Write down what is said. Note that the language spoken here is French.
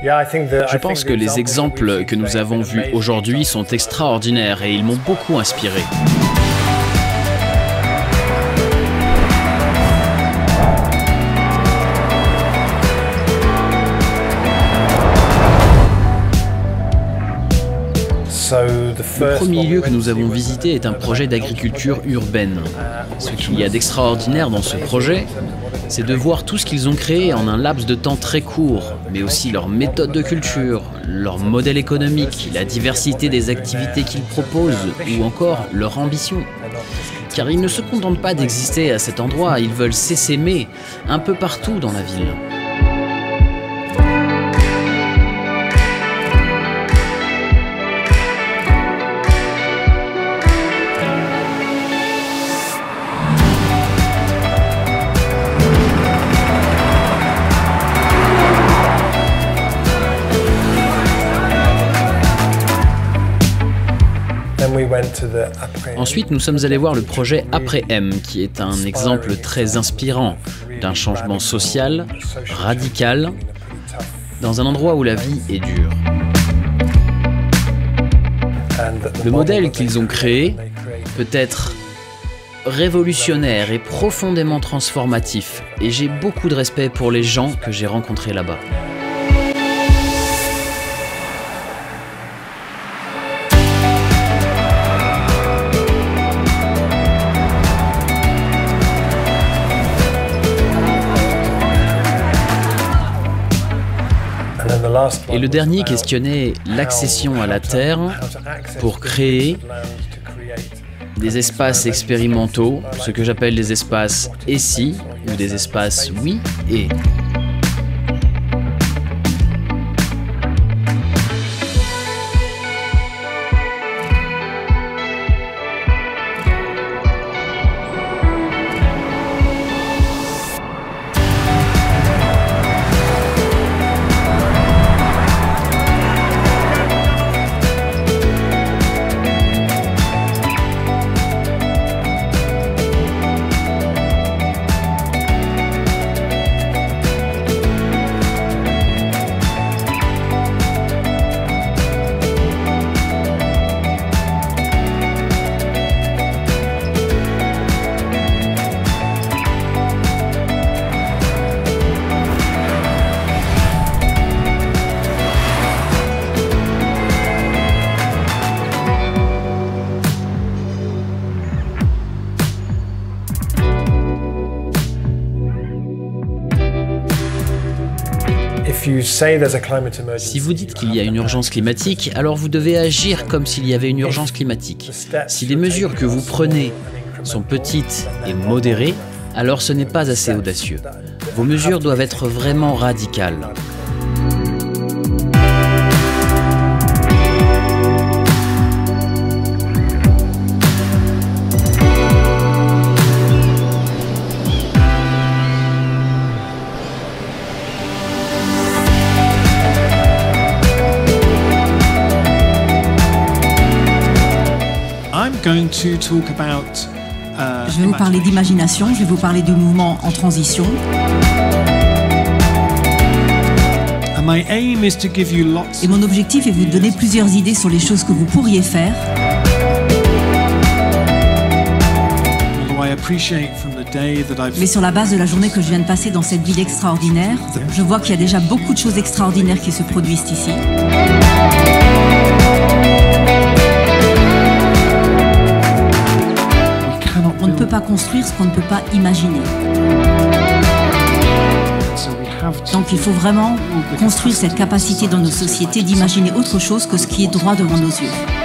Je pense que les exemples que nous avons vus aujourd'hui sont extraordinaires et ils m'ont beaucoup inspiré. Le premier lieu que nous avons visité est un projet d'agriculture urbaine. Ce qu'il y a d'extraordinaire dans ce projet, c'est de voir tout ce qu'ils ont créé en un laps de temps très court, mais aussi leur méthode de culture, leur modèle économique, la diversité des activités qu'ils proposent ou encore leur ambition. Car ils ne se contentent pas d'exister à cet endroit, ils veulent s'essaimer un peu partout dans la ville. Ensuite, nous sommes allés voir le projet Après M, qui est un exemple très inspirant d'un changement social, radical, dans un endroit où la vie est dure. Le modèle qu'ils ont créé peut être révolutionnaire et profondément transformatif, et j'ai beaucoup de respect pour les gens que j'ai rencontrés là-bas. Et le dernier questionnait l'accession à la terre pour créer des espaces expérimentaux, ce que j'appelle des espaces « et si » ou des espaces « oui et ». Si vous dites qu'il y a une urgence climatique, alors vous devez agir comme s'il y avait une urgence climatique. Si les mesures que vous prenez sont petites et modérées, alors ce n'est pas assez audacieux. Vos mesures doivent être vraiment radicales. Je vais vous parler d'imagination, je vais vous parler du mouvement en transition. Et mon objectif est de vous donner plusieurs idées sur les choses que vous pourriez faire. Mais sur la base de la journée que je viens de passer dans cette ville extraordinaire, je vois qu'il y a déjà beaucoup de choses extraordinaires qui se produisent ici. On ne peut pas construire ce qu'on ne peut pas imaginer. Donc il faut vraiment construire cette capacité dans nos sociétés d'imaginer autre chose que ce qui est droit devant nos yeux.